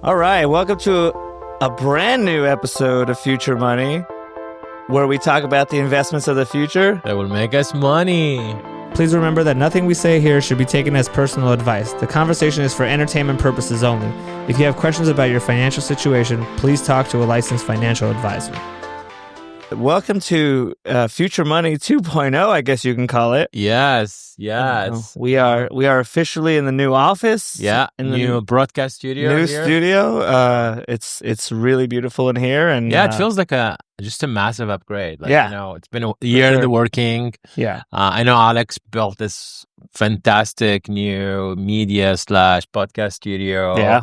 All right, welcome to a brand new episode of Future Money, where we talk about the investments of the future that will make us money. Please remember that nothing we say here should be taken as personal advice. The conversation is for entertainment purposes only. If you have questions about your financial situation, please talk to a licensed financial advisor. Welcome to Future Money 2.0, I guess you can call it. Yes. We are officially in the new office. Yeah, in the new broadcast studio. New studio. It's really beautiful in here, and it feels like just a massive upgrade. Like, it's been a year in the working. Yeah, I know Alex built this fantastic new media / podcast studio. Yeah,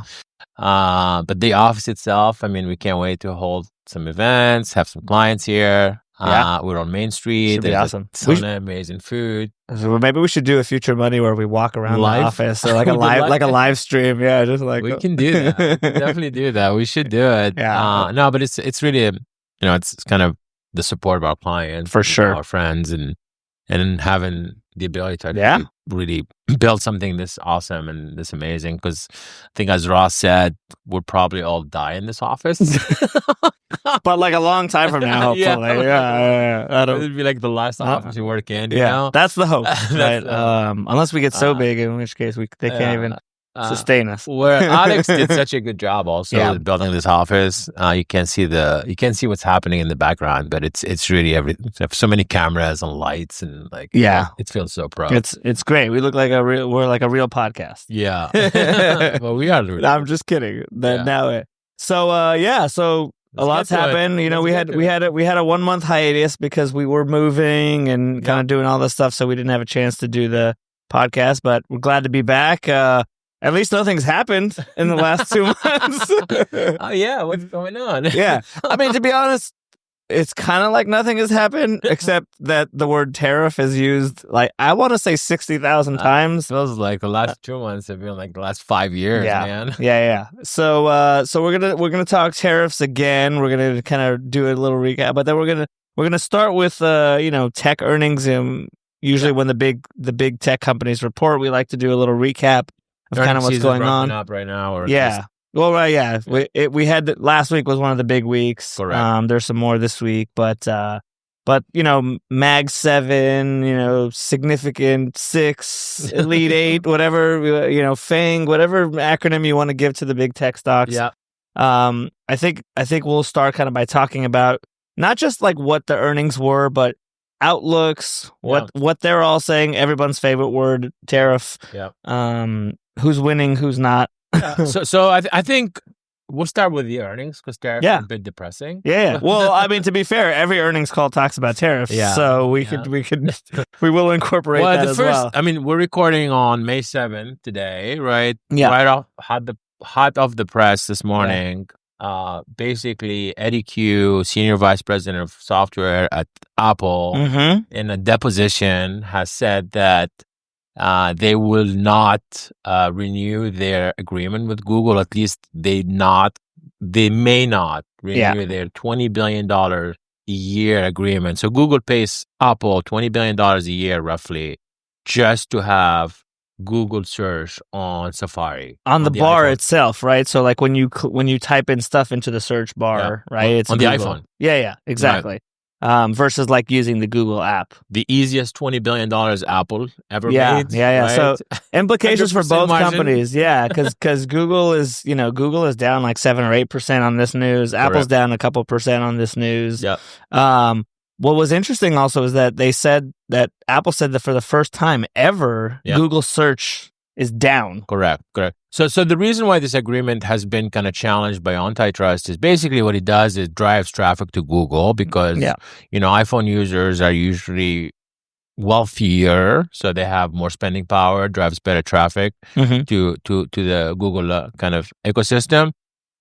but the office itself, I mean, we can't wait to hold some events, have some clients here. We're on Main Street. Should be awesome. There's amazing food. So maybe we should do a Future Money where we walk around live? the office, or like a live stream. Yeah, just like we can do that. We can definitely do that. We should do it. Yeah. No, but it's really it's kind of the support of our clients, for sure, our friends, and having the ability to actually really build something this awesome and this amazing. Because I think, as Ross said, we'll probably all die in this office. But like a long time from now, hopefully. Yeah. It'd be like the last office you work in. You yeah, know? that's the hope. Right? Unless we get so big, in which case they can't even sustain us. Where Alex did such a good job also with building this office. You can see what's happening in the background, but it's really everything. So many cameras and lights and it feels so pro. It's great. We look like we're like a real podcast. Yeah. Well, we are. Really I'm just kidding. So a lot's happened. We had a 1 month hiatus because we were moving and kind of doing all this stuff, so we didn't have a chance to do the podcast. But we're glad to be back. At least nothing's happened in the last 2 months. Oh yeah, what's going on? Yeah, I mean, to be honest, it's kind of like nothing has happened except that the word tariff is used like I want to say 60,000 times. Feels like the last 2 months have been like the last 5 years, man. Yeah. So we're gonna talk tariffs again. We're gonna kind of do a little recap, but then we're gonna start with tech earnings. Usually when the big tech companies report, we like to do a little recap of kind of what's going on up right now. Or Well, right, yeah. We had last week was one of the big weeks. Correct. There's some more this week, but Mag 7, Significant 6, Elite 8, whatever, FANG, whatever acronym you want to give to the big tech stocks. Yeah. I think we'll start kind of by talking about not just like what the earnings were, but outlooks, what they're all saying. Everyone's favorite word, tariff. Yeah. Who's winning, who's not. So I think we'll start with the earnings because tariffs are a bit depressing. Yeah. Well, I mean, to be fair, every earnings call talks about tariffs. Yeah. So we will incorporate that as well. I mean, we're recording on May 7th today, right? Yeah. Right off hot off the press this morning. Basically, Eddie Q, Senior Vice President of Software at Apple, in a deposition has said that they will not renew their agreement with Google. At least they may not renew their $20 billion a year agreement. So Google pays Apple $20 billion a year, roughly, just to have Google search on Safari on the bar iPhone itself, right? So like when you type in stuff into the search bar, right? It's on Google. The iPhone. Yeah, exactly. Right. Versus like using the Google app. The easiest $20 billion Apple ever made. Yeah. Right? So implications for both companies. Yeah, because Google is down like 7 or 8% on this news. Correct. Apple's down a couple percent on this news. Yeah. What was interesting also is that Apple said that for the first time ever, Google search is down. Correct. So the reason why this agreement has been kind of challenged by antitrust is basically what it does is drives traffic to Google because, iPhone users are usually wealthier, so they have more spending power, drives better traffic to the Google kind of ecosystem.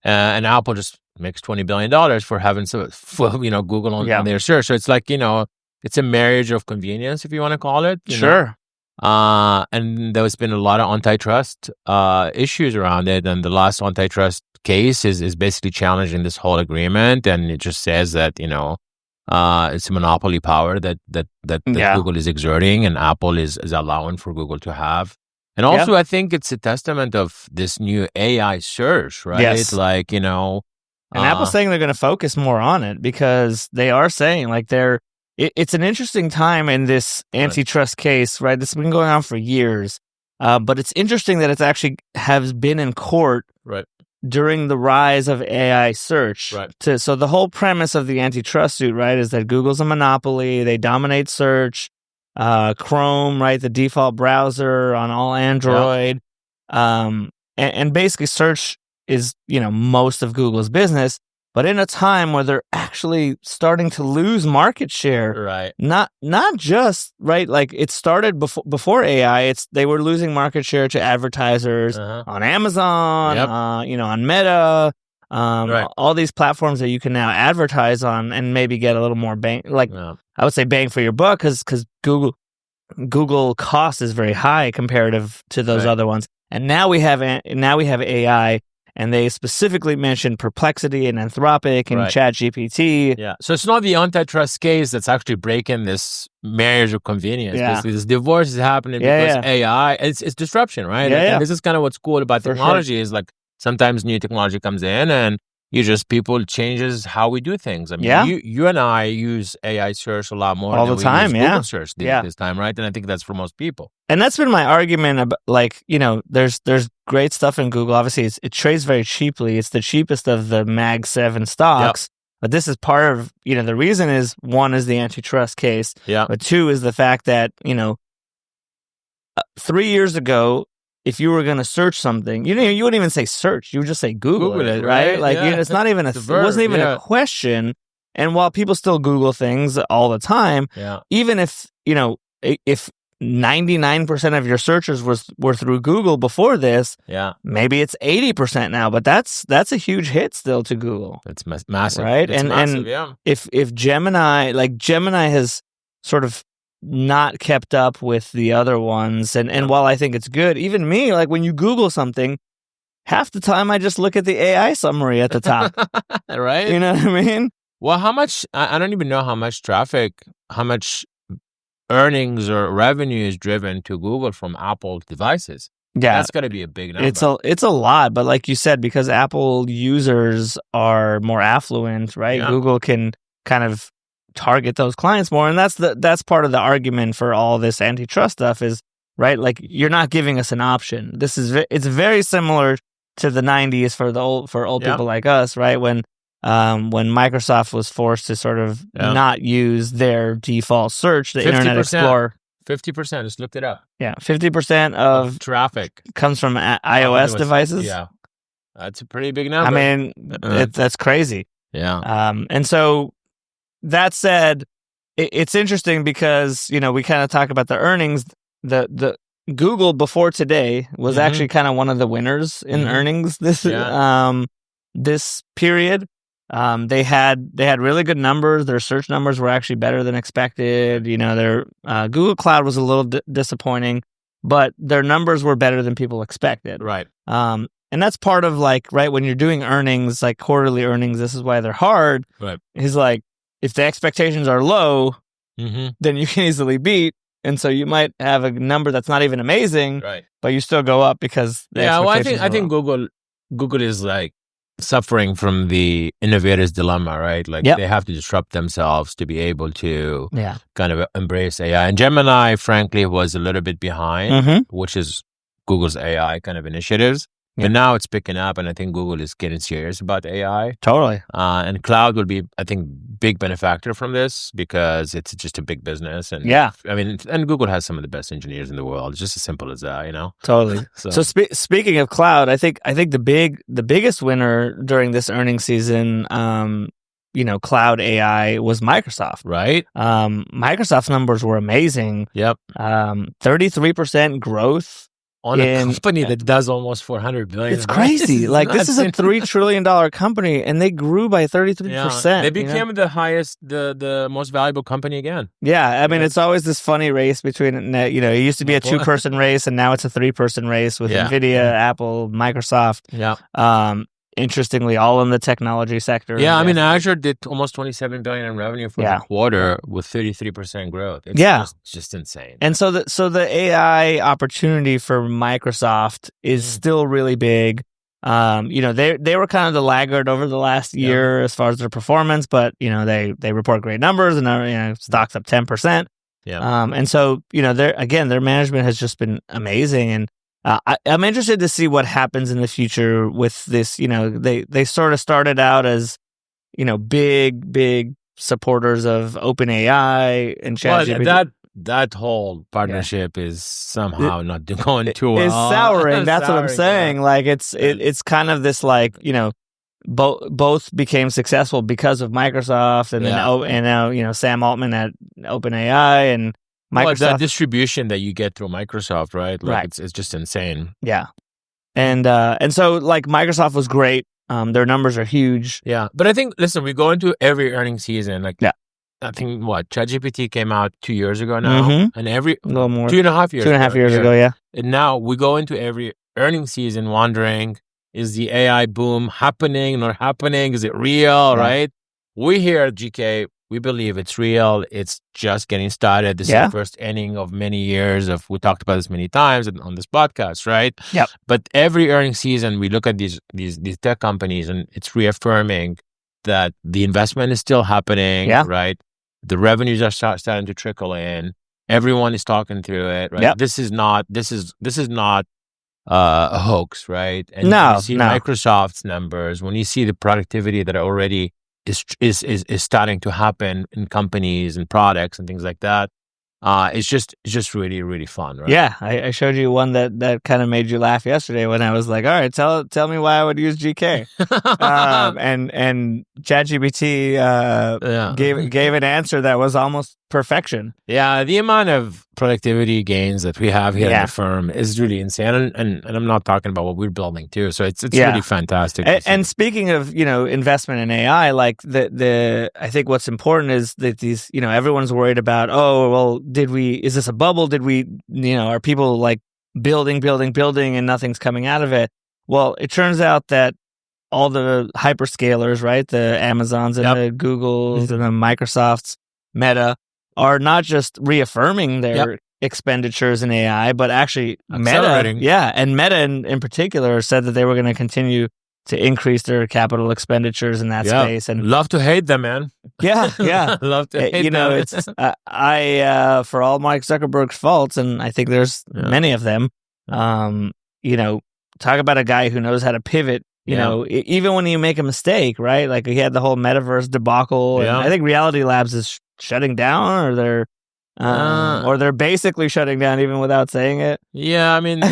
And Apple just makes $20 billion for having Google on their search. So it's like, it's a marriage of convenience, if you want to call it. Sure. And there's been a lot of antitrust issues around it. And the last antitrust case is basically challenging this whole agreement. And it just says that, it's a monopoly power that Google is exerting and Apple is allowing for Google to have. And also, I think it's a testament of this new AI search, right? Yes. Like, you know. And Apple's saying they're going to focus more on it because they are saying like it's an interesting time in this antitrust case, right? This has been going on for years. But it's interesting that it's actually has been in court during the rise of AI search. Right. So the whole premise of the antitrust suit, right, is that Google's a monopoly. They dominate search. Chrome, right, the default browser on all Android. And basically search is, you know, most of Google's business. But in a time where they're actually starting to lose market share, right? Not just right, like it started before AI. They were losing market share to advertisers on Amazon, you know, on Meta, all these platforms that you can now advertise on and maybe get a little more bang. Like I would say bang for your buck because Google cost is very high comparative to those other ones. And now we have AI. And they specifically mentioned Perplexity and Anthropic and ChatGPT. Yeah. So it's not the antitrust case that's actually breaking this marriage of convenience. Yeah. Basically, this divorce is happening because AI, it's disruption, right? And this is kind of what's cool about technology is like sometimes new technology comes in and people changes how we do things. I mean, you and I use AI search a lot more all than the time. we use Google search this time, right? And I think that's for most people. And that's been my argument about, like, you know, there's great stuff in Google. Obviously, it trades very cheaply. It's the cheapest of the Mag 7 stocks. But this is part of, you know, the reason is, one is the antitrust case. But two is the fact that, you know, 3 years ago, if you were going to search something, you wouldn't even say search. You would just say Google it, right? Like, you know, it's not even it wasn't even a question. And while people still Google things all the time, even if, you know, if 99% of your searches were through Google before this, maybe it's 80% now, but that's a huge hit still to Google. It's massive, right? It's massive, if Gemini has sort of not kept up with the other ones, and while I think it's good, even me, like when you Google something, half the time I just look at the AI summary at the top, right? You know what I mean? Well, how much? I don't even know how much traffic, how much earnings or revenue is driven to Google from Apple devices. That's got to be a big number. It's a lot, but like you said, because Apple users are more affluent, right? Google can kind of target those clients more, and that's part of the argument for all this antitrust stuff is, right? Like, you're not giving us an option. It's very similar to the 90s for old people like us, right? When Microsoft was forced to sort of not use their default search, the Internet Explorer. 50%, just looked it up. Yeah, 50% of traffic comes from iOS devices. Yeah, that's a pretty big number. I mean, that's crazy. Yeah. And so that said, it's interesting because, you know, we kind of talk about the earnings. The Google before today was actually kind of one of the winners in earnings this period. They had really good numbers. Their search numbers were actually better than expected. You know, their Google Cloud was a little disappointing, but their numbers were better than people expected. Right. And that's part of, like, right, when you're doing earnings, like quarterly earnings, this is why they're hard. Right. He's like, if the expectations are low, then you can easily beat. And so you might have a number that's not even amazing, but you still go up because I think Google is like suffering from the innovator's dilemma, right? Like they have to disrupt themselves to be able to kind of embrace AI. And Gemini, frankly, was a little bit behind, which is Google's AI kind of initiatives. But now it's picking up, and I think Google is getting serious about AI. Totally. And cloud will be, I think, big benefactor from this because it's just a big business. And I mean, and Google has some of the best engineers in the world. It's just as simple as that, you know? Totally. So speaking of cloud, I think the biggest winner during this earnings season, you know, cloud AI was Microsoft. Right. Microsoft's numbers were amazing. 33% growth. On a company that does almost $400 billion. It's crazy. Like, this is a $3 trillion company, and they grew by 33%. They became the most valuable company again. Yeah, I mean, it's always this funny race between, you know, it used to be a 2-person race, and now it's a 3-person race with NVIDIA, Apple, Microsoft. interestingly, all in the technology sector. Yeah, I mean, Azure did almost $27 billion in revenue for the quarter with 33% growth. It's just insane. And so the AI opportunity for Microsoft is still really big. They were kind of the laggard over the last year as far as their performance, but they report great numbers, and stock's up 10%. Yeah. And so their management has just been amazing, and I'm interested to see what happens in the future with this. They sort of started out as big supporters of OpenAI and ChatGPT. Well, that whole partnership is somehow not going too well. It's souring. That's what I'm saying. Like it's kind of this both became successful because of Microsoft, and now Sam Altman at OpenAI and Microsoft. Well, that distribution that you get through Microsoft, right? It's just insane. Yeah, and so Microsoft was great. Their numbers are huge. Yeah, but I think we go into every earnings season. I think ChatGPT came out 2 years ago now, and a little more 2.5 years. 2.5 years ago, yeah. And now we go into every earnings season wondering, is the AI boom happening, not happening? Is it real, right? We here at GK, we believe it's real. It's just getting started. This is the first inning of many years we talked about this many times on this podcast, right? Yep. But every earnings season, we look at these tech companies, and it's reaffirming that the investment is still happening, right? The revenues are starting to trickle in. Everyone is talking through it, right? Yep. This is not a hoax, right? And when you see Microsoft's numbers, when you see the productivity that already is starting to happen in companies and products and things like that, it's just really, really fun, right? Yeah, I showed you one that kind of made you laugh yesterday when I was like, all right, tell me why I would use GK. And ChatGPT gave an answer that was almost perfection. Yeah, the amount of productivity gains that we have here in the firm is really insane, and I'm not talking about what we're building too. So it's really fantastic. And speaking of investment in AI, I think what's important is that these everyone's worried about, is this a bubble? Are people building and nothing's coming out of it? Well, it turns out that all the hyperscalers, right, the Amazons and the Googles and the Microsofts, Meta, are not just reaffirming their expenditures in AI, but actually Meta in particular said that they were going to continue to increase their capital expenditures in that space. And love to hate them, man. Yeah. Love to hate them. It's I for all Mark Zuckerberg's faults, and I think there's many of them. Talk about a guy who knows how to pivot. Even when you make a mistake, right? Like he had the whole metaverse debacle. And I think Reality Labs is shutting down, or they're basically shutting down even without saying it. Yeah, I mean,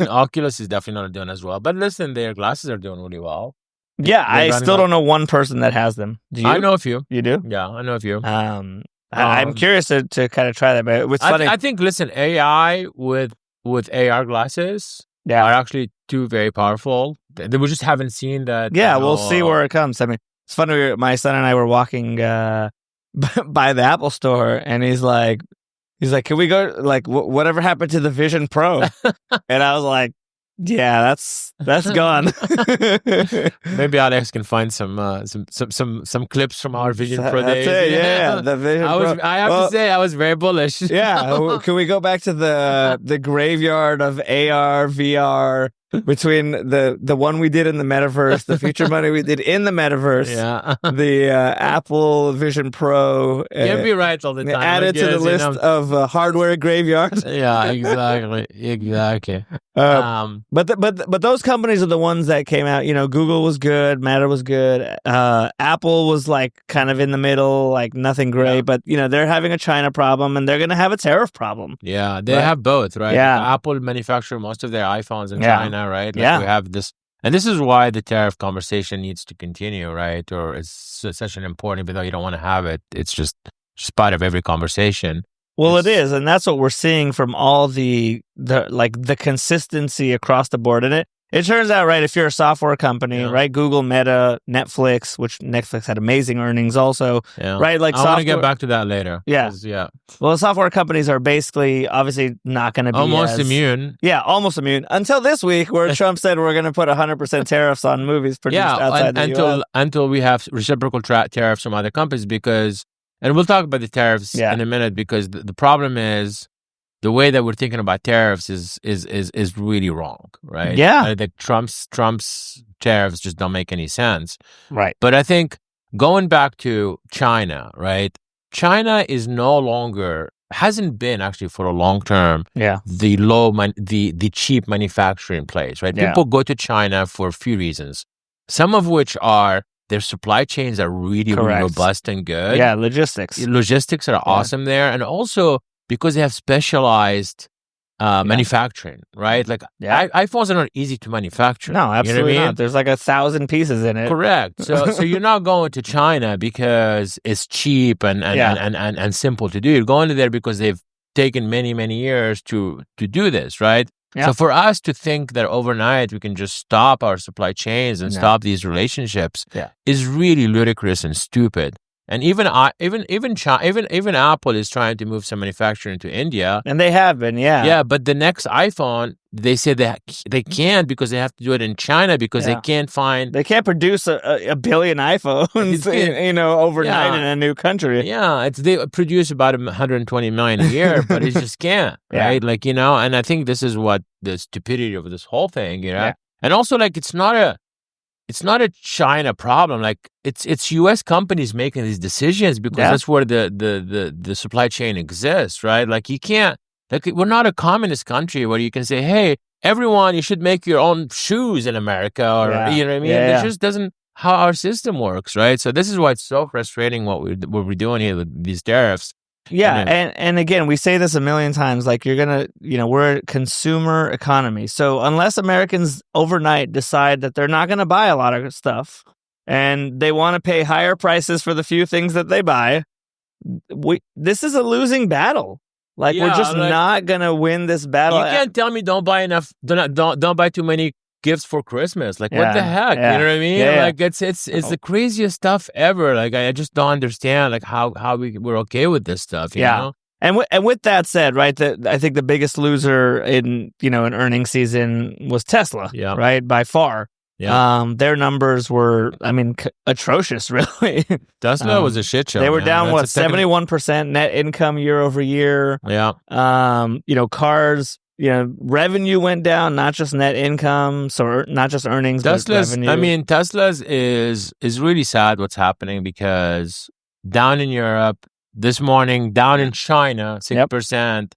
Oculus is definitely not doing as well. But listen, their glasses are doing really well. Yeah, I still don't know one person that has them. Do you? I know a few. You do? Yeah, I know a few. I'm curious to kind of try that, but it's funny. I think, listen, AI with AR glasses are actually two very powerful. We just haven't seen that. Yeah, we'll see where it comes. I mean, it's funny. My son and I were walking by the Apple store, and he's like, can we go? Whatever happened to the Vision Pro? And I was like, yeah, that's gone. Maybe Alex can find some clips from our Vision Pro days. Yeah, the Vision Pro. I have to say, I was very bullish. Yeah, can we go back to the graveyard of AR, VR? Between the one we did in the metaverse, the future money we did in the metaverse, the Apple Vision Pro. You'll be right all the time. Added to the list of hardware graveyards. Yeah, exactly. But those companies are the ones that came out. Google was good, Meta was good. Apple was kind of in the middle, nothing great. But they're having a China problem, and they're going to have a tariff problem. Yeah, they have both, right? Yeah, Apple manufacture most of their iPhones in China. Right? We have this, and this is why the tariff conversation needs to continue, right? Or it's such an important, even though you don't want to have it, it's just part of every conversation. Well, it is, and that's what we're seeing from all the consistency across the board, and It turns out, right, if you're a software company, right, Google, Meta, Netflix, which Netflix had amazing earnings also, right? Like I want to get back to that later. Yeah. Well, software companies are basically, obviously, not going to be almost immune. Yeah, almost immune. Until this week, where Trump said we're going to put 100% tariffs on movies produced outside the U.S. Until we have reciprocal tariffs from other companies, because, and we'll talk about the tariffs in a minute, because the problem is, the way that we're thinking about tariffs is really wrong, right? Yeah. I think Trump's tariffs just don't make any sense. Right. But I think going back to China, right? China is no longer, hasn't been actually for a long term, the cheap manufacturing place, right? Yeah. People go to China for a few reasons, some of which are their supply chains are really robust and good. Yeah, logistics. Logistics are awesome there. And also, because they have specialized manufacturing, right? Like iPhones are not easy to manufacture. No, absolutely not. There's like 1,000 pieces in it. Correct. So you're not going to China because it's cheap and simple to do. You're going there because they've taken many, many years to do this, right? Yeah. So for us to think that overnight we can just stop our supply chains and stop these relationships is really ludicrous and stupid. And even Apple is trying to move some manufacturing to India, and they have been, yeah. But the next iPhone, they say they can't because they have to do it in China because they can't produce a billion iPhones, overnight in a new country. Yeah, they produce about 120 million a year, but it just can't, right? Like and I think this is what the stupidity of this whole thing, and also like it's not a China problem. Like it's U.S. companies making these decisions because that's where the supply chain exists, right? Like you can't, like we're not a communist country where you can say, hey, everyone, you should make your own shoes in America, or you know what I mean? It just doesn't how our system works, right? So this is why it's so frustrating what we're doing here with these tariffs. Yeah, and again, we say this a million times, like we're a consumer economy. So unless Americans overnight decide that they're not going to buy a lot of stuff and they want to pay higher prices for the few things that they buy, this is a losing battle. Like we're just not going to win this battle. You can't tell me don't buy enough, don't buy too many gifts for Christmas. Like what the heck? You know what I mean? Like it's the craziest stuff ever. Like I just don't understand like how we're okay with this stuff, you know? And with that said, right, I think the biggest loser in an earnings season was Tesla, right, by far. Yeah. Their numbers were, atrocious, really. Tesla was a shit show. They were down 71% net income year over year. Yeah. Cars. Revenue went down, not just net income, so not just earnings, but revenue. Tesla's is really sad what's happening because down in Europe this morning, down in China, 6%,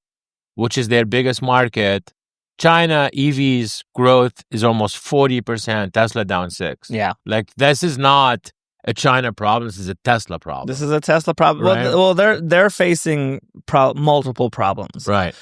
which is their biggest market. China EVs growth is almost 40%. Tesla down 6%. Yeah, like this is not a China problem. This is a Tesla problem. This is a Tesla problem. Right? Well, they're facing multiple problems. Right.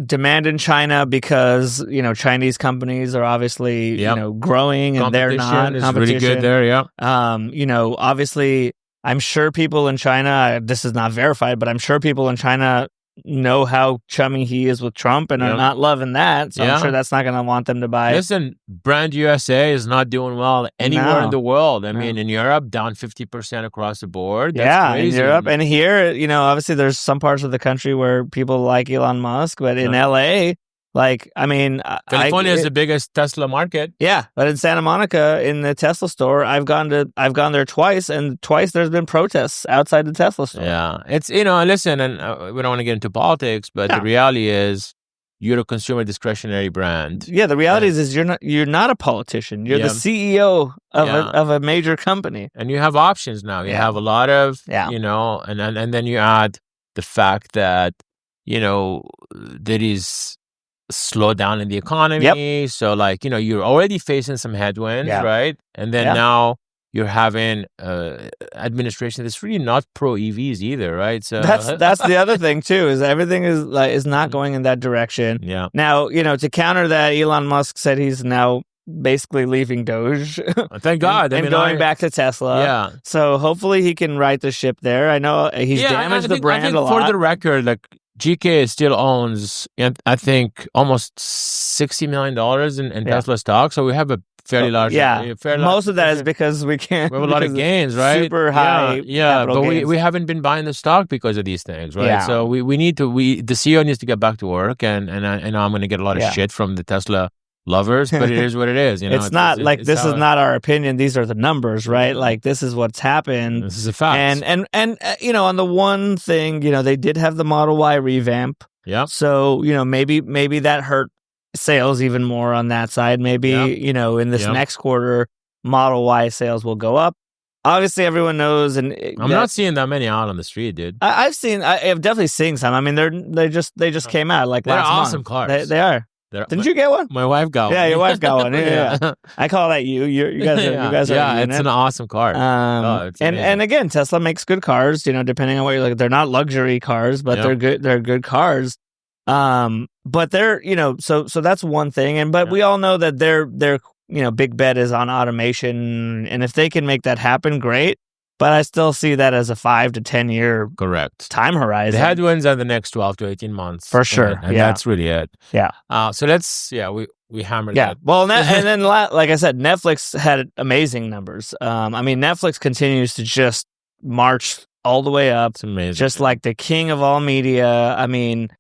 Demand in China because Chinese companies are obviously growing and they're not. Competition is really good there. Yeah. Obviously, I'm sure people in China. This is not verified, but I'm sure people in China know how chummy he is with Trump and are not loving that. So I'm sure that's not going to want them to buy. Listen, brand USA is not doing well anywhere in the world. I mean, in Europe, down 50% across the board. That's crazy. In Europe. And here, obviously there's some parts of the country where people like Elon Musk, but in LA, California is the biggest Tesla market. Yeah, but in Santa Monica, in the Tesla store, I've gone there twice, and twice there's been protests outside the Tesla store. Yeah, it's listen, and we don't want to get into politics, but the reality is, you're a consumer discretionary brand. Yeah, the reality is you're not a politician. You're the CEO of a major company, and you have options now. You have a lot of and then you add the fact that there is slowdown in the economy. So you're already facing some headwinds, right? And then now you're having administration that's really not pro EVs either, right? So that's the other thing too, is everything is not going in that direction. Yeah. Now, to counter that, Elon Musk said he's now basically leaving Doge. Thank God. and going back to Tesla. Yeah. So hopefully he can right the ship there. I know he's damaged the brand a lot. For the record, GK still owns, I think, almost $60 million in Tesla stock. So we have a fairly large. Most of that is because we can't. We have a lot of gains, right? Super high. But we haven't been buying the stock because of these things, right? Yeah. So we need to. The CEO needs to get back to work, and I know I'm going to get a lot of shit from the Tesla lovers, but it is what it is. You know, it's not like this is not our opinion. These are the numbers, right? Like this is what's happened. This is a fact. And on the one thing, they did have the Model Y revamp. Yeah. So maybe that hurt sales even more on that side. Maybe in this next quarter, Model Y sales will go up. Obviously, everyone knows, and I'm not seeing that many out on the street, dude. I've definitely seen some. I mean, they just came out like they're last month. Awesome cars. They are. Didn't you get one? My wife got one. Yeah, your wife got one. Yeah. I call that you. You guys are. Yeah, it's an awesome car. And again, Tesla makes good cars. Depending on what you're looking. They're not luxury cars, but they're good. They're good cars. But they're so that's one thing. But we all know that their big bet is on automation, and if they can make that happen, great. But I still see that as a 5 to 10 year time horizon. The headwinds are the next 12 to 18 months. For sure. And that's really it. Yeah. So we hammered that. Well, and then like I said, Netflix had amazing numbers. Netflix continues to just march all the way up. It's amazing. Just like the king of all media. I mean,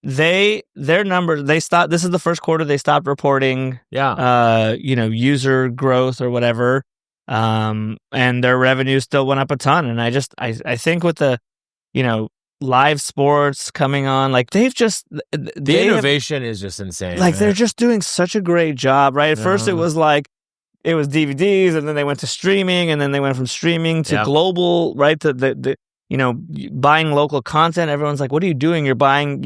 their numbers, this is the first quarter they stopped reporting user growth or whatever. And their revenue still went up a ton. And I think with the, live sports coming on, like the innovation is just insane. Like they're just doing such a great job, right? At first it was DVDs, and then they went to streaming, and then they went from streaming to global, right? To the buying local content. Everyone's like, what are you doing? You're buying,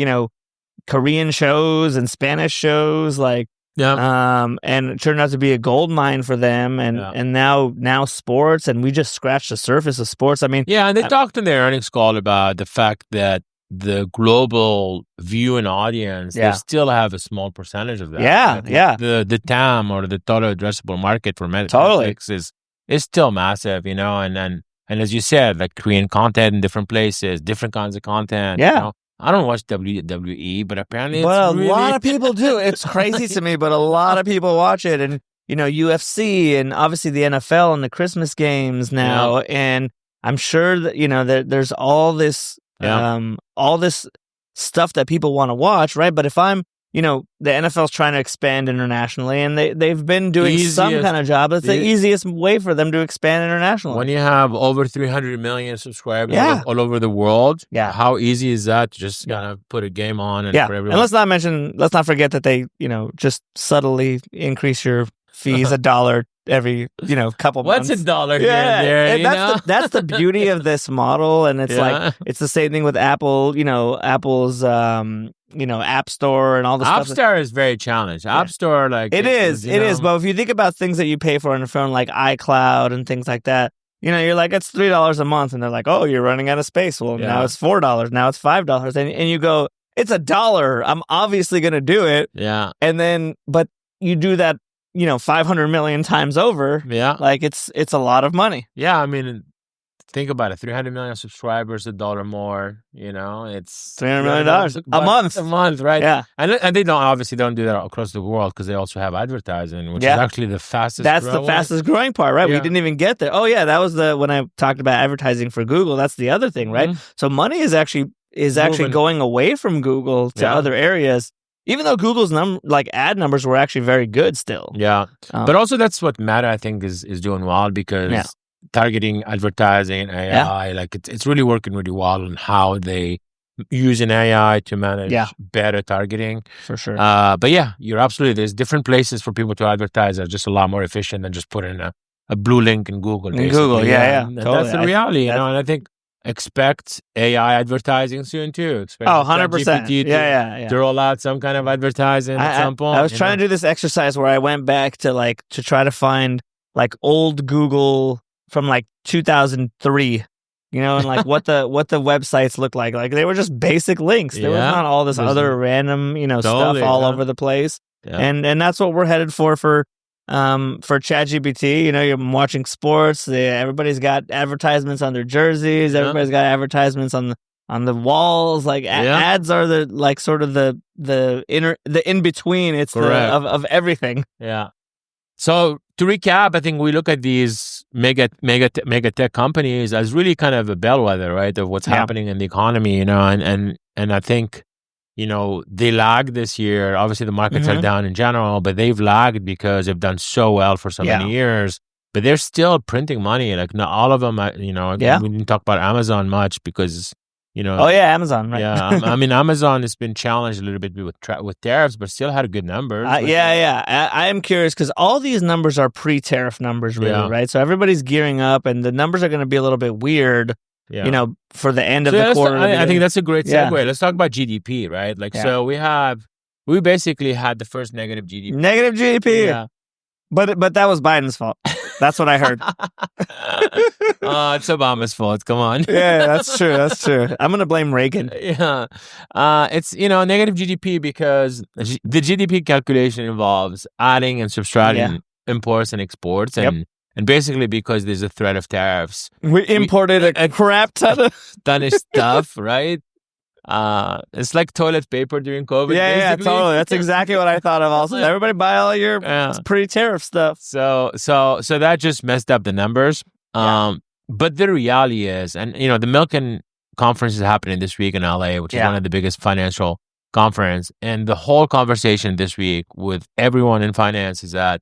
Korean shows and Spanish shows, like, and it turned out to be a gold mine for them, and now sports, and we just scratched the surface of sports. I mean, and they talked in their earnings call about the fact that the global viewing audience, they still have a small percentage of that. The TAM, or the total addressable market for Netflix is still massive, and as you said, like Korean content in different places, different kinds of content. I don't watch WWE, but apparently a lot of people do. It's crazy to me, but a lot of people watch it. And, UFC, and obviously the NFL and the Christmas games now. And I'm sure that, there's all this stuff that people want to watch, right? But if I'm, the NFL's trying to expand internationally, and they've been doing some kind of job. It's the easiest way for them to expand internationally. When you have over 300 million subscribers all over the world, how easy is that to just kind of put a game on and for everyone? And let's not forget that they, just subtly increase your fees $1 every, couple months. What's $1 here and there? That's the beauty of this model, and it's like it's the same thing with Apple. Apple's App Store and all the stuff. App Store is very challenged. App Store, like it is. But if you think about things that you pay for on your phone, like iCloud and things like that, you're like, it's $3 a month, and they're like, oh, you're running out of space. Well, now it's $4. Now it's $5, and you go, it's $1. I'm obviously going to do it. Yeah. And then, but you do that, 500 million times over. Yeah. Like it's a lot of money. Yeah. I mean, think about it. 300 million subscribers, $1 more, it's $300 million a month, right? Yeah. And they don't do that across the world, because they also have advertising, which is actually the fastest. That's the fastest growing part, right? We didn't even get there. Oh yeah. That was when I talked about advertising for Google. That's the other thing, right? Mm-hmm. So money is actually going away from Google to other areas. Even though Google's ad numbers were actually very good still. Yeah. But also that's what Meta, I think, is doing well, because targeting advertising, AI, it's really working really well on how they use an AI to manage better targeting. For sure. But you're absolutely, there's different places for people to advertise that are just a lot more efficient than just putting a blue link in Google. In Google, totally. That's the reality, and I think expect AI advertising soon too. Expect 100%. To roll out some kind of advertising at some point. I was trying to do this exercise where I went back to to try to find old Google from 2003, and what the websites look like. Like they were just basic links. There was not all this other random, stuff all over the place. Yeah. And that's what we're headed for ChatGPT. You're watching sports. Everybody's got advertisements on their jerseys. Everybody's got advertisements on on the walls. Like ads are the like sort of the in between. It's of everything. Yeah. So to recap, I think we look at these mega tech companies as really kind of a bellwether, right, of what's happening in the economy, you know, and I think, you know, they lagged this year. Obviously, the markets are down in general, but they've lagged because they've done so well for so many years. But they're still printing money. Like, not all of them, you know, we didn't talk about Amazon much because, you know. Oh, yeah, Amazon, right. Yeah, I mean, Amazon has been challenged a little bit with tariffs, but still had good numbers. I am curious because all these numbers are pre-tariff numbers, really, right? So everybody's gearing up, and the numbers are going to be a little bit weird, you know, for the end of the quarter. I think that's a great segue. Let's talk about GDP, right? Like, so we basically had the first negative GDP. Negative GDP. Yeah. But that was Biden's fault. That's what I heard. It's Obama's fault. Come on. Yeah, that's true. That's true. I'm going to blame Reagan. Yeah. It's, you know, negative GDP because the GDP calculation involves adding and subtracting imports and exports. And basically because there's a threat of tariffs. We imported a crap ton of stuff, right? It's like toilet paper during COVID. Yeah, totally. That's exactly what I thought of. Also, everybody buy all your pre-tariff stuff. So that just messed up the numbers. But the reality is, and you know, the Milken conference is happening this week in LA, which is one of the biggest financial conference. And the whole conversation this week with everyone in finance is that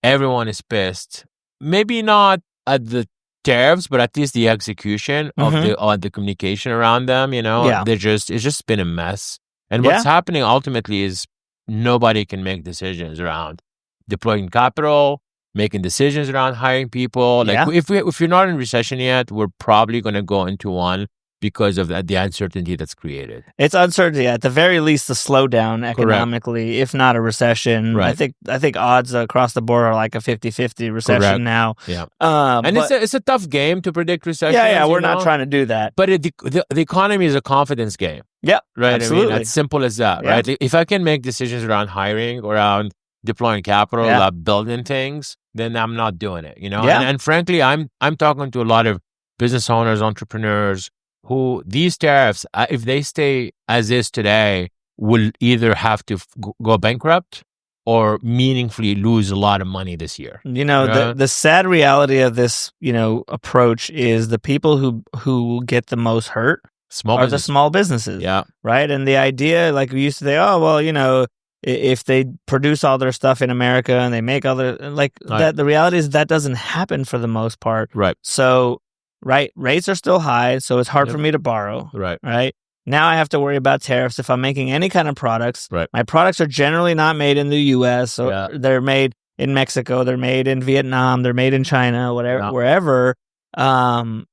everyone is pissed. Maybe not at the tariffs, but at least the execution of the communication around them, you know, it's just been a mess. And what's happening ultimately is nobody can make decisions around deploying capital, making decisions around hiring people. Like if you're not in recession yet, we're probably going to go into one because of the uncertainty that's created. It's uncertainty, at the very least, a slowdown economically, if not a recession. Right. I think odds across the board are like a 50-50 recession now. Yeah. And it's a tough game to predict recession. Yeah, we're not trying to do that. But the economy is a confidence game. Yeah, right. Absolutely. I mean, as simple as that, right? If I can make decisions around hiring, around deploying capital, building things, then I'm not doing it, you know? And frankly, I'm talking to a lot of business owners, entrepreneurs, who these tariffs, if they stay as is today, will either have to go bankrupt or meaningfully lose a lot of money this year. You know, the sad reality of this, you know, approach is the people who get the most hurt are the small businesses. Yeah. Right? And the idea, like we used to say, oh, well, you know, if they produce all their stuff in America and they make that, the reality is that doesn't happen for the most part. Right. So, rates are still high, so it's hard for me to borrow. Right. Now I have to worry about tariffs if I'm making any kind of products. Right. My products are generally not made in the U.S., so they're made in Mexico, they're made in Vietnam, they're made in China, wherever. And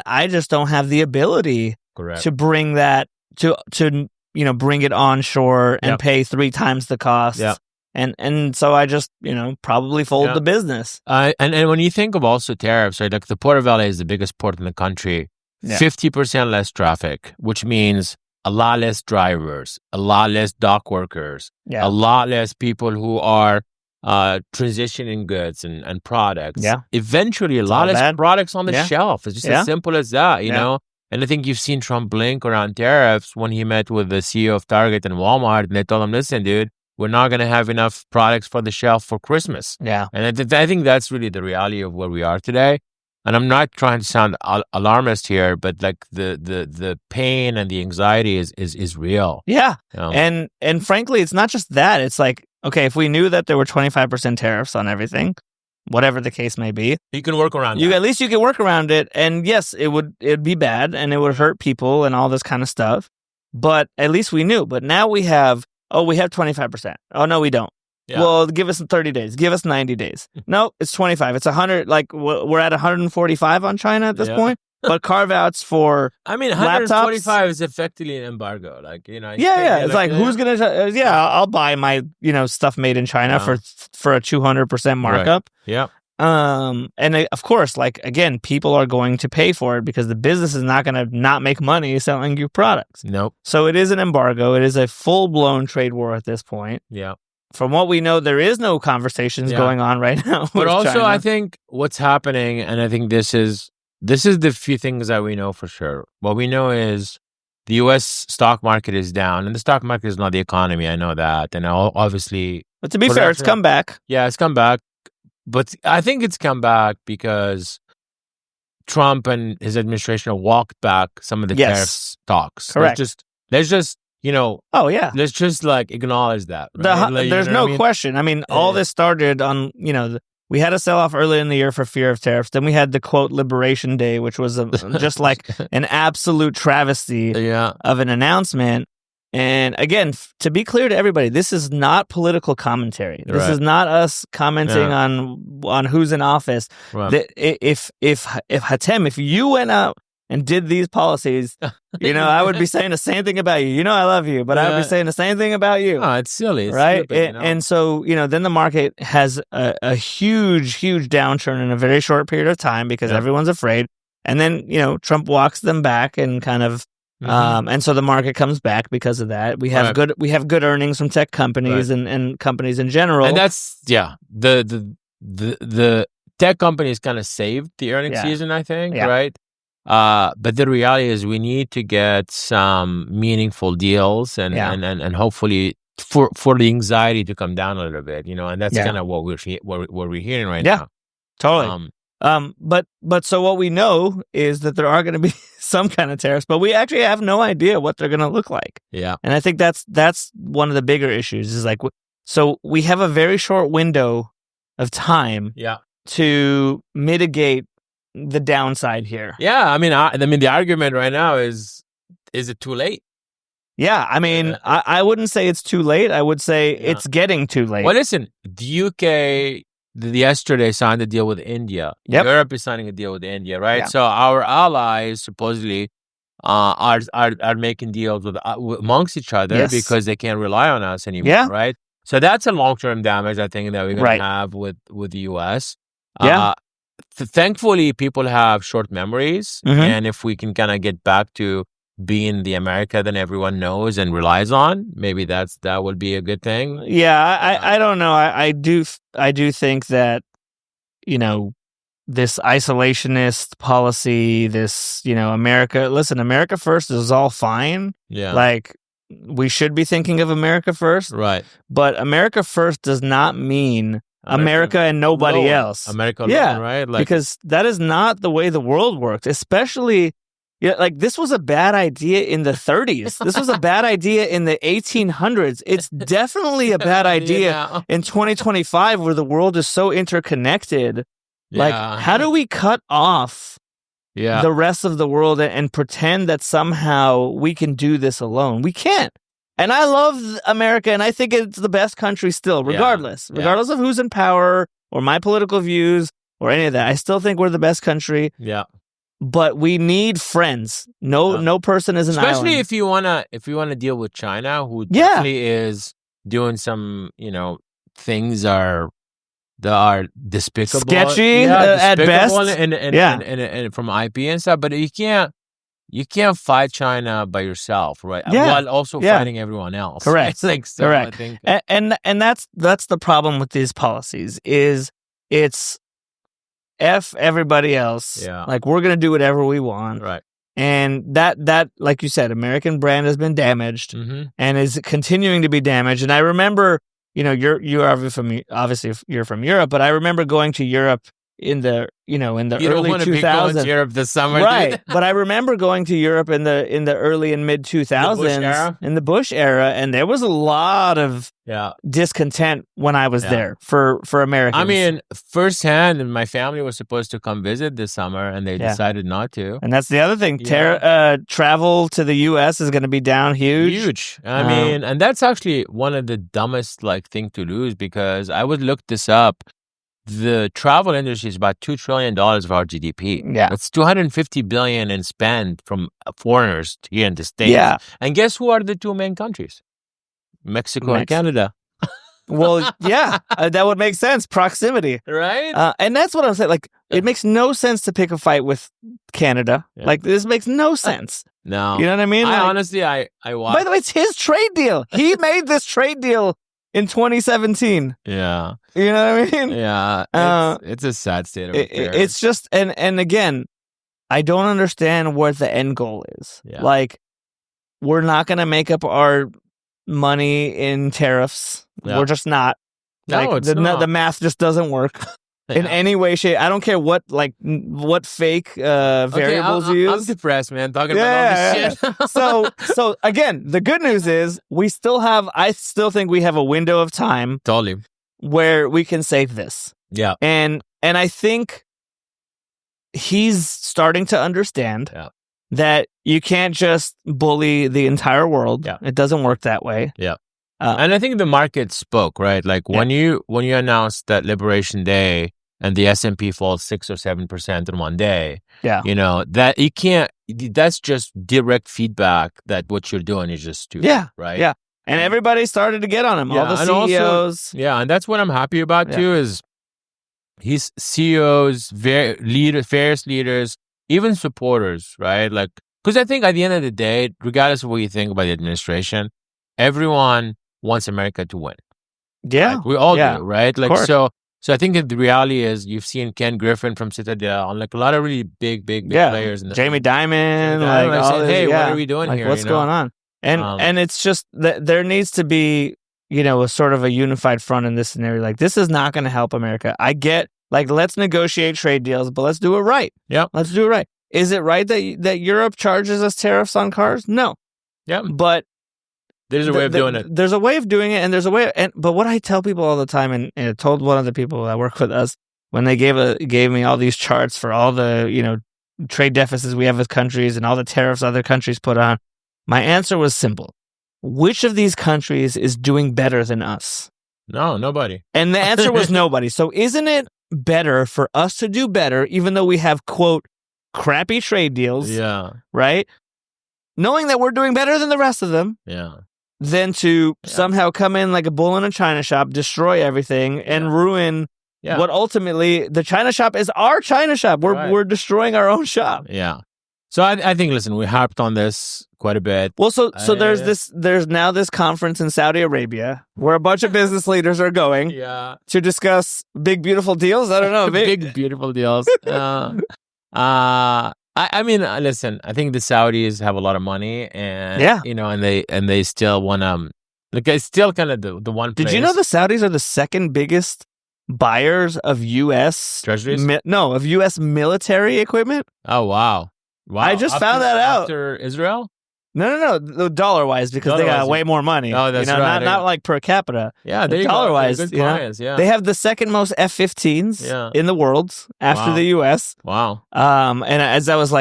I just don't have the ability to bring that to you know, bring it onshore and pay 3 times the cost. And so I just, you know, probably fold the business. And when you think of also tariffs, right, like the Port of LA is the biggest port in the country, 50% less traffic, which means a lot less drivers, a lot less dock workers, a lot less people who are transitioning goods and products. Eventually, a lot less products on the shelf. It's just as simple as that, you know? And I think you've seen Trump blink around tariffs when he met with the CEO of Target and Walmart, and they told him, listen, dude, we're not going to have enough products for the shelf for Christmas. Yeah. And I think that's really the reality of where we are today. And I'm not trying to sound alarmist here, but like the pain and the anxiety is real. Yeah. And frankly, it's not just that. It's like, okay, if we knew that there were 25% tariffs on everything, whatever the case may be, you can work around it. At least you can work around it. And yes, it'd be bad and it would hurt people and all this kind of stuff. But at least we knew. But now we have 25%. Oh, no, we don't. Yeah. Well, give us 30 days. Give us 90 days. No, it's 25. It's 100. Like we're at 145 on China at this point. But carve outs for 145 laptops, is effectively an embargo. Like, you know. It's like who's going to, I'll buy my, you know, stuff made in China for a 200% markup. Right. Yeah. And of course, like, again, people are going to pay for it because the business is not going to not make money selling you products. Nope. So it is an embargo. It is a full-blown trade war at this point. Yeah. From what we know, there is no conversations going on right now. But also, China. I think what's happening, and I think this is this is the few things that we know for sure. What we know is the U.S. stock market is down, and the stock market is not the economy. I know that, and obviously, but to be fair, it's come back. Yeah, it's come back, but I think it's come back because Trump and his administration have walked back some of the tariff talks. Correct. Let's just Oh yeah. Let's just acknowledge that. Right? There's no question. I mean, all this started on we had a sell-off early in the year for fear of tariffs. Then we had the quote Liberation Day, which was just like an absolute travesty of an announcement. And again, to be clear to everybody, this is not political commentary. This is not us commenting on who's in office. Right. If Hatem, if you went out and did these policies, I would be saying the same thing about you. I love you, but I would be saying the same thing about you. Oh, it's silly. It's right? Stupid, And so, then the market has a huge, huge downturn in a very short period of time because everyone's afraid. And then, Trump walks them back and kind of, and so the market comes back because of that. We have good earnings from tech companies and companies in general. And that's, the tech companies kind of saved the earnings season, I think, right? But the reality is we need to get some meaningful deals and hopefully for the anxiety to come down a little bit, and that's kind of what we're hearing right now. Totally. But so what we know is that there are going to be some kind of tariffs, but we actually have no idea what they're going to look like. Yeah. And I think that's one of the bigger issues is like, so we have a very short window of time to mitigate the downside here. Yeah, I mean, the argument right now is it too late? Yeah, I mean, I wouldn't say it's too late. I would say it's getting too late. Well, listen, the UK yesterday signed a deal with India. Yep. Europe is signing a deal with India, right? Yeah. So our allies supposedly are making deals amongst each other because they can't rely on us anymore, right? So that's a long-term damage, I think, that we're going to have with the US. Thankfully, people have short memories, and if we can kind of get back to being the America that everyone knows and relies on, maybe that would be a good thing. Yeah, I don't know. I do think that this isolationist policy, this America first is all fine. Yeah, like we should be thinking of America first, right? But America first does not mean America and nobody else. America alone, right? Because that is not the way the world worked, especially, this was a bad idea in the 30s. This was a bad idea in the 1800s. It's definitely a bad idea in 2025 where the world is so interconnected. How do we cut off the rest of the world and pretend that somehow we can do this alone? We can't. And I love America, and I think it's the best country still, regardless of who's in power or my political views or any of that. I still think we're the best country. Yeah, but we need friends. No person is an island. Especially if you wanna deal with China, who definitely is doing some things that are despicable, sketchy at best, and from IP and stuff. But you can't fight China by yourself, right? While also fighting everyone else. Correct. Correct. I think. And that's the problem with these policies is it's F everybody else. Yeah. Like we're gonna do whatever we want. Right. And that like you said, American brand has been damaged and is continuing to be damaged. And I remember, you're obviously you're from Europe, but I remember going to Europe in the early 2000s. You don't want to be going to Europe this summer, right? But I remember going to Europe in the early and mid 2000s in the Bush era, and there was a lot of discontent when I was there for Americans. I mean, firsthand, and my family was supposed to come visit this summer, and they decided not to. And that's the other thing. Travel to the U.S. is going to be down huge. I mean, and that's actually one of the dumbest thing to lose because I would look this up. The travel industry is about $2 trillion of our GDP. Yeah. It's $250 billion in spend from foreigners here in the States. Yeah. And guess who are the two main countries? Mexico and Canada. Well, that would make sense. Proximity. Right? And that's what I'm saying. It makes no sense to pick a fight with Canada. Yeah. This makes no sense. No. You know what I mean? Honestly, I watched. By the way, it's his trade deal. He made this trade deal in 2017. Yeah. You know what I mean? Yeah. It's a sad state of affairs. It's just, and again, I don't understand what the end goal is. Yeah. Like, we're not going to make up our money in tariffs. Yeah. We're just not. No, Like, it's not. The math just doesn't work in any way, shape. I don't care what fake variables you use. I'm depressed, man, talking about all this shit. So again, the good news is I still think we have a window of time Totally. where we can say this. Yeah. And I think he's starting to understand that you can't just bully the entire world. Yeah. It doesn't work that way. Yeah. And I think the market spoke, right? Like when you announced that Liberation Day and the S&P falls 6 or 7% in one day, that you can't. That's just direct feedback that what you're doing is just stupid. Yeah, right. Yeah, and everybody started to get on him. All the CEOs. Also, and that's what I'm happy about too. Is his CEOs, various leaders, even supporters, right? Like, because I think at the end of the day, regardless of what you think about the administration, everyone wants America to win. Yeah. Like, we all do, right? Like, so I think the reality is you've seen Ken Griffin from Citadel and like a lot of really big players. In Jamie Dimon, saying, hey, what are we doing here? What's going on? And it's just that there needs to be, a sort of a unified front in this scenario. Like, this is not going to help America. I get, like, let's negotiate trade deals, but let's do it right. Yeah. Let's do it right. Is it right that Europe charges us tariffs on cars? No. Yeah. But there's a way of doing it. There's a way of doing it, and there's a way. But what I tell people all the time, and I told one of the people that work with us when they gave me all these charts for all the trade deficits we have with countries and all the tariffs other countries put on, my answer was simple: which of these countries is doing better than us? No, nobody. And the answer was nobody. So isn't it better for us to do better, even though we have, quote, crappy trade deals? Yeah. Right? Knowing that we're doing better than the rest of them. Yeah. Than to somehow come in like a bull in a china shop, destroy everything, and ruin what ultimately the china shop is our china shop. We're destroying our own shop. Yeah. So I think, listen, we harped on this quite a bit. Well, so there's now this conference in Saudi Arabia where a bunch of business leaders are going to discuss big, beautiful deals. I don't know. Big, beautiful deals. I mean, listen, I think the Saudis have a lot of money and, and they still want to, like, it's still kind of the one place. Did you know the Saudis are the second biggest buyers of U.S. treasuries? of U.S. military equipment? Oh, wow. I just found that out. After Israel? No, dollar-wise, because they got way more money. Oh, that's right. Not like per capita. Yeah, they dollar-wise. Good clients, yeah. They have the second most F-15s in the world after the U.S. Wow. And as I was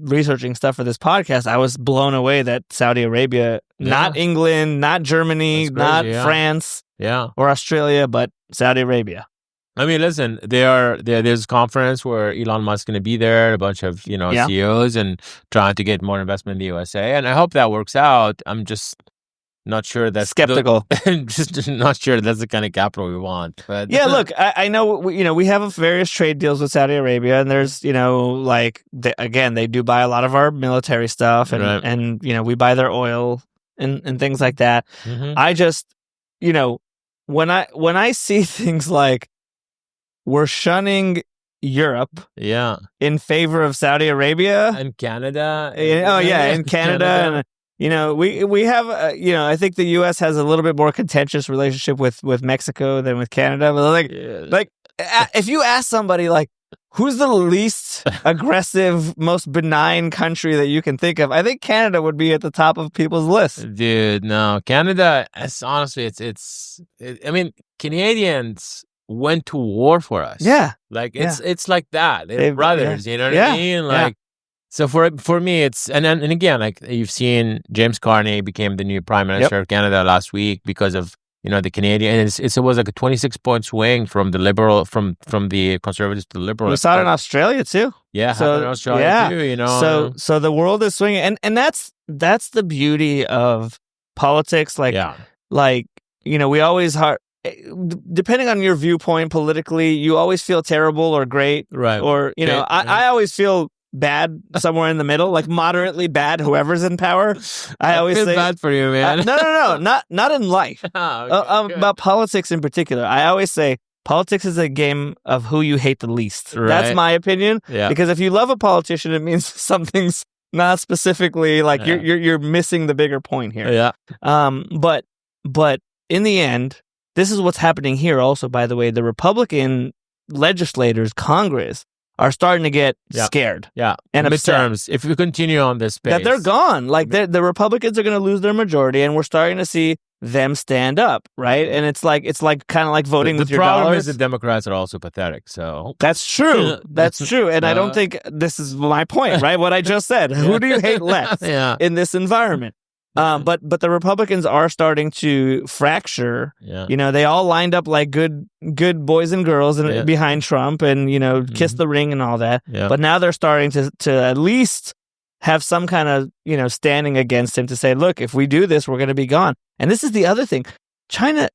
researching stuff for this podcast, I was blown away that Saudi Arabia, not England, not Germany, not France, or Australia, but Saudi Arabia. I mean, listen, there's a conference where Elon Musk's going to be there, a bunch of, CEOs and trying to get more investment in the USA. And I hope that works out. I'm just not sure that's skeptical. Just not sure that's the kind of capital we want. But look, I know, we have various trade deals with Saudi Arabia, and there's, they do buy a lot of our military stuff and we buy their oil and things like that. Mm-hmm. I just, when I see things like, we're shunning Europe in favor of Saudi Arabia. And Canada. In Canada. And, we have, I think the U.S. has a little bit more contentious relationship with Mexico than with Canada. But if you ask somebody, like, who's the least aggressive, most benign country that you can think of, I think Canada would be at the top of people's list. Dude, no. Canada, honestly, I mean, Canadians went to war for us. Yeah. Like it's like that. They're brothers, you know what I mean? Like so for me it's and again, like you've seen James Carney became the new Prime Minister of Canada last week because of the Canadian, and it was like a 26-point swing from the liberal from the Conservatives to the Liberals. We saw it in Australia too. Yeah, in Australia too, So the world is swinging, and that's the beauty of politics. Like we always depending on your viewpoint politically, you always feel terrible or great. Right. Or, I always feel bad somewhere in the middle, like moderately bad, whoever's in power. I always feel say bad for you, man. No, not in life. About politics in particular. I always say Politics is a game of who you hate the least. Right. That's my opinion. Yeah. Because if you love a politician, it means something's not specifically like you're missing the bigger point here. Yeah. But in the end, this is what's happening here. Also, by the way, the Republican legislators, Congress, are starting to get scared. Yeah. And midterms, if we continue on this pace. That they're gone. Like the Republicans are going to lose their majority, and we're starting to see them stand up, right? And it's like kind of like voting with your dollars. The problem is the Democrats are also pathetic. So that's true. That's true. And I don't think this is my point, right? What I just said. Who do you hate less in this environment? But the Republicans are starting to fracture. Yeah. You know, they all lined up like good boys and girls behind Trump, and kiss the ring and all that. Yeah. But now they're starting to at least have some kind of standing against him to say, look, if we do this, we're going to be gone. And this is the other thing. China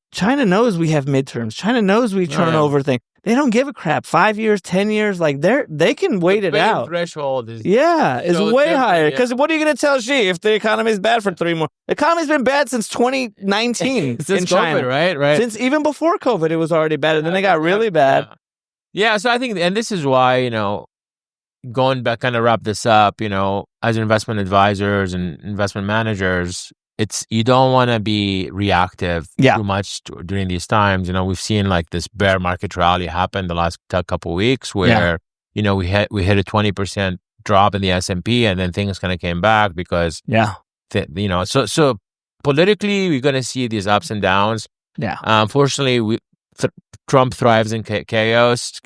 knows we have midterms. China knows we turn over things. They don't give a crap. 5 years, 10 years, like they can wait it out. Threshold is way higher. Because what are you going to tell Xi if the economy is bad for 3 more? The economy's been bad since 2019 since in China, COVID, right? Since even before COVID, it was already bad, and then they got really bad. Yeah. So I think, and this is why going back, kind of wrap this up. As investment advisors and investment managers, you don't want to be reactive too much during these times. We've seen like this bear market rally happen the last couple of weeks where, we hit a 20% drop in the S&P, and then things kind of came back because, so politically we're going to see these ups and downs. Yeah. Unfortunately, Trump thrives in chaos.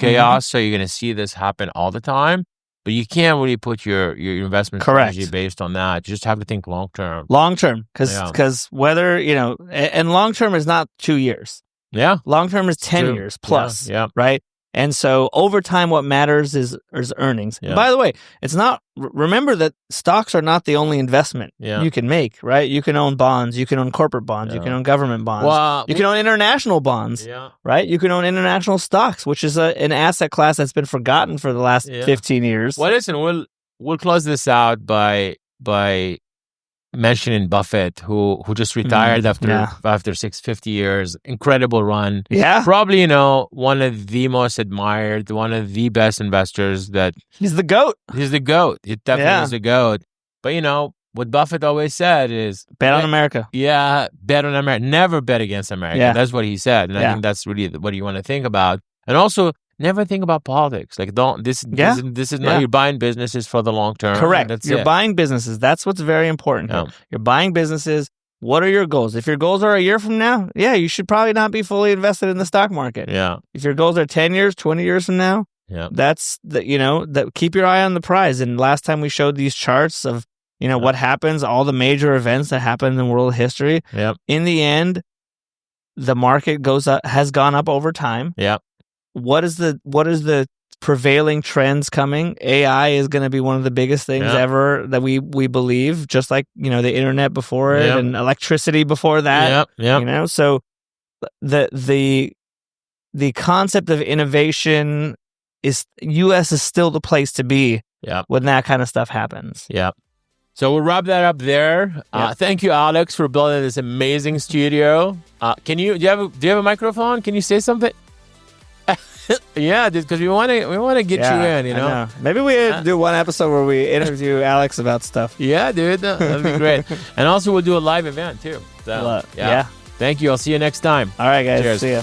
So you're going to see this happen all the time. But you can't really put your investment strategy based on that. You just have to think long term. Long term, because whether and long term is not 2 years. Yeah, long term is 10 years plus. Yeah, right. And so over time, what matters is earnings. Yeah. By the way, it's not. Remember that stocks are not the only investment you can make. Right? You can own bonds. You can own corporate bonds. You can own government bonds. Well, you can own international bonds. Yeah. Right? You can own international stocks, which is an asset class that's been forgotten for the last 15 years. Well, listen, we'll close this out by mentioning Buffett, who just retired after 650 years. Incredible run. Yeah. Probably, one of the most admired, one of the best investors that... He's the GOAT. He's the GOAT. He definitely is the GOAT. But, what Buffett always said is... Bet on America. Yeah, bet on America. Never bet against America. Yeah. That's what he said. And I think that's really what you want to think about. And also... never think about politics. Like, this is not, you're buying businesses for the long term. Correct. You're buying businesses. That's what's very important here. You're buying businesses. What are your goals? If your goals are a year from now, you should probably not be fully invested in the stock market. Yeah. If your goals are 10 years, 20 years from now, that's keep your eye on the prize. And last time we showed these charts of, what happens, all the major events that happened in world history. Yep. In the end, the market has gone up over time. Yeah. What is the prevailing trends coming? AI is going to be one of the biggest things ever that we believe, just like, the internet before it and electricity before that. So the concept of innovation is US is still the place to be when that kind of stuff happens. Yeah. So we'll wrap that up there. Thank you, Alex, for building this amazing studio. Do you have a microphone? Can you say something? Yeah, dude, because we want to get you in, I know. Maybe we do one episode where we interview Alex about stuff. Yeah, dude, that'd be great. And also we'll do a live event too. So, yeah. Thank you. I'll see you next time. All right, guys. Cheers. See ya.